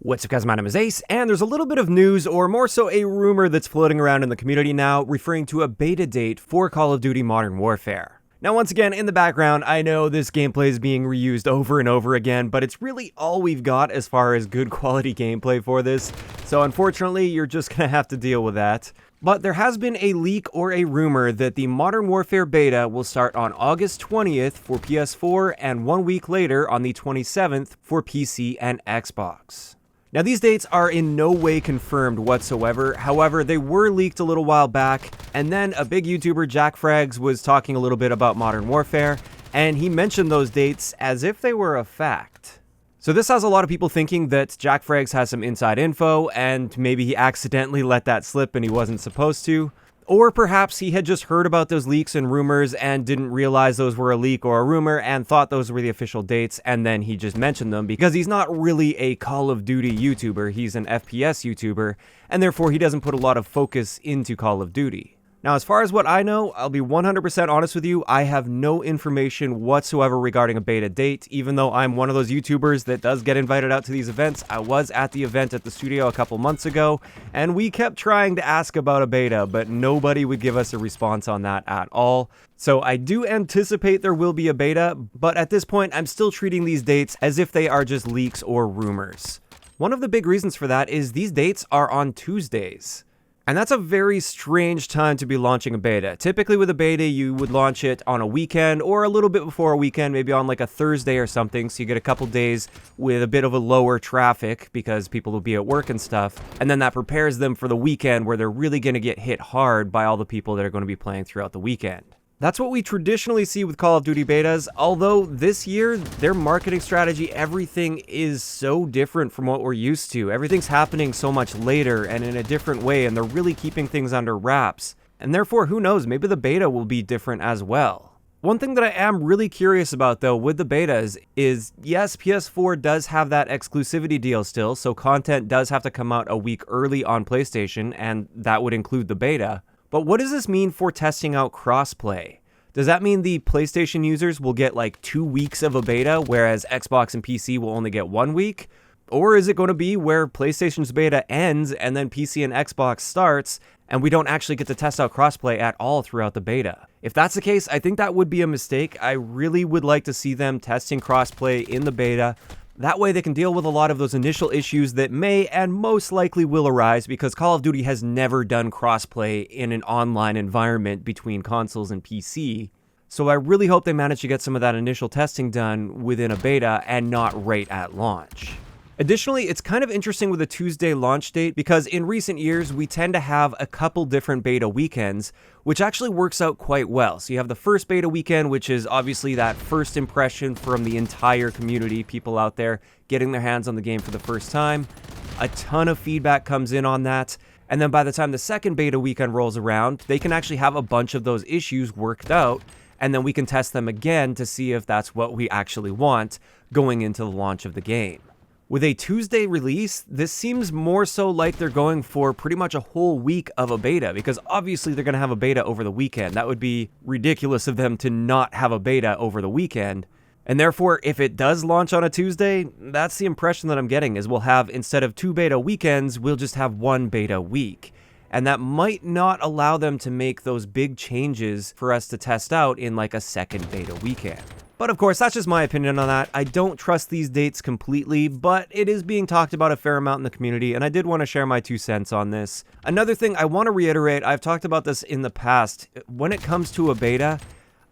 What's up guys, my name is Ace, and there's a little bit of news, or more so a rumor that's floating around in the community now, referring to a beta date for Call of Duty Modern Warfare. Now once again, in the background, I know this gameplay is being reused over and over again, but it's really all we've got as far as good quality gameplay for this, so unfortunately you're just gonna have to deal with that. But there has been a leak or a rumor that the Modern Warfare beta will start on August 20th for PS4 and 1 week later on the 27th for PC and Xbox. Now these dates are in no way confirmed whatsoever, however they were leaked a little while back, and then a big YouTuber, Jack Frags, was talking a little bit about Modern Warfare, and he mentioned those dates as if they were a fact. So this has a lot of people thinking that Jack Frags has some inside info, and maybe he accidentally let that slip and he wasn't supposed to. Or perhaps he had just heard about those leaks and rumors and didn't realize those were a leak or a rumor and thought those were the official dates, and then he just mentioned them because he's not really a Call of Duty YouTuber, he's an FPS YouTuber, and therefore he doesn't put a lot of focus into Call of Duty. Now, as far as what I know, I'll be 100% honest with you, I have no information whatsoever regarding a beta date, even though I'm one of those YouTubers that does get invited out to these events. I was at the event at the studio a couple months ago, and we kept trying to ask about a beta, but nobody would give us a response on that at all. So I do anticipate there will be a beta, but at this point, I'm still treating these dates as if they are just leaks or rumors. One of the big reasons for that is these dates are on Tuesdays. And that's a very strange time to be launching a beta. Typically with a beta, you would launch it on a weekend or a little bit before a weekend, maybe on like a Thursday or something, so you get a couple days with a bit of a lower traffic because people will be at work and stuff, and then that prepares them for the weekend where they're really going to get hit hard by all the people that are going to be playing throughout the weekend. That's what we traditionally see with Call of Duty betas, although this year, their marketing strategy, everything is so different from what we're used to. Everything's happening so much later and in a different way, and they're really keeping things under wraps. And therefore, who knows, maybe the beta will be different as well. One thing that I am really curious about, though, with the betas is, yes, PS4 does have that exclusivity deal still, so content does have to come out a week early on PlayStation, and that would include the beta. But what does this mean for testing out crossplay? Does that mean the PlayStation users will get like 2 weeks of a beta, whereas Xbox and PC will only get 1 week? Or is it going to be where PlayStation's beta ends and then PC and Xbox starts, and we don't actually get to test out crossplay at all throughout the beta? If that's the case, I think that would be a mistake. I really would like to see them testing crossplay in the beta. That way they can deal with a lot of those initial issues that may and most likely will arise because Call of Duty has never done crossplay in an online environment between consoles and PC. So I really hope they manage to get some of that initial testing done within a beta and not right at launch. Additionally, it's kind of interesting with a Tuesday launch date because in recent years, we tend to have a couple different beta weekends, which actually works out quite well. So you have the first beta weekend, which is obviously that first impression from the entire community, people out there getting their hands on the game for the first time. A ton of feedback comes in on that. And then by the time the second beta weekend rolls around, they can actually have a bunch of those issues worked out. And then we can test them again to see if that's what we actually want going into the launch of the game. With a Tuesday release, this seems more so like they're going for pretty much a whole week of a beta, because obviously they're going to have a beta over the weekend. That would be ridiculous of them to not have a beta over the weekend. And therefore, if it does launch on a Tuesday, that's the impression that I'm getting, is we'll have, instead of 2 beta weekends, we'll just have 1 beta week. And that might not allow them to make those big changes for us to test out in like a second beta weekend. But of course, that's just my opinion on that. I don't trust these dates completely, but it is being talked about a fair amount in the community, and I did want to share my 2 cents on this. Another thing I want to reiterate, I've talked about this in the past, when it comes to a beta,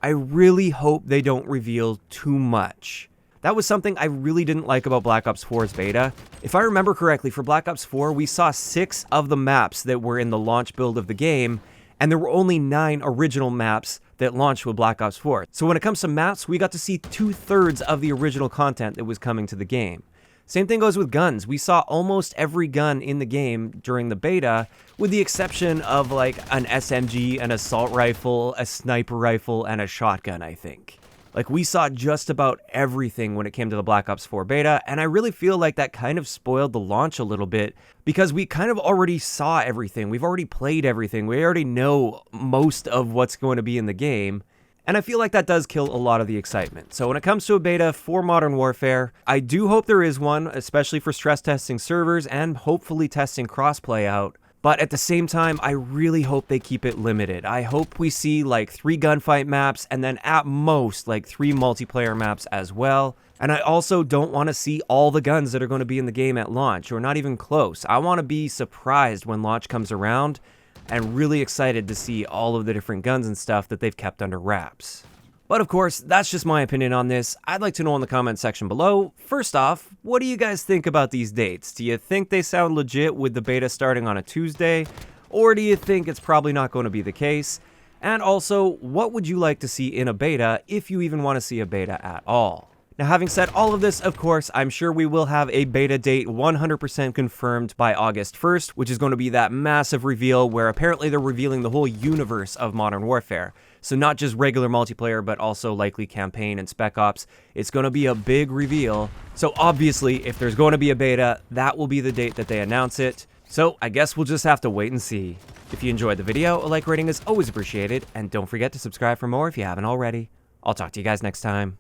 I really hope they don't reveal too much. That was something I really didn't like about Black Ops 4's beta. If I remember correctly, for Black Ops 4, we saw 6 of the maps that were in the launch build of the game, and there were only 9 original maps that launched with Black Ops 4. So when it comes to maps, we got to see 2/3 of the original content that was coming to the game. Same thing goes with guns. We saw almost every gun in the game during the beta, with the exception of like an SMG, an assault rifle, a sniper rifle, and a shotgun, I think. Like, we saw just about everything when it came to the Black Ops 4 beta, and I really feel like that kind of spoiled the launch a little bit, because we kind of already saw everything. We've already played everything. We already know most of what's going to be in the game, And I feel like that does kill a lot of the excitement. So when it comes to a beta for Modern Warfare, I do hope there is one, especially for stress testing servers and hopefully testing crossplay out. But at the same time, I really hope they keep it limited. I hope we see like 3 gunfight maps and then at most like 3 multiplayer maps as well. And I also don't want to see all the guns that are going to be in the game at launch, or not even close. I want to be surprised when launch comes around and really excited to see all of the different guns and stuff that they've kept under wraps. But of course, that's just my opinion on this. I'd like to know in the comment section below. First off, what do you guys think about these dates? Do you think they sound legit with the beta starting on a Tuesday? Or do you think it's probably not going to be the case? And also, what would you like to see in a beta if you even want to see a beta at all? Now, having said all of this, of course, I'm sure we will have a beta date 100% confirmed by August 1st, which is going to be that massive reveal where apparently they're revealing the whole universe of Modern Warfare. So not just regular multiplayer, but also likely campaign and spec ops. It's going to be a big reveal. So obviously, if there's going to be a beta, that will be the date that they announce it. So I guess we'll just have to wait and see. If you enjoyed the video, a like rating is always appreciated. And don't forget to subscribe for more if you haven't already. I'll talk to you guys next time.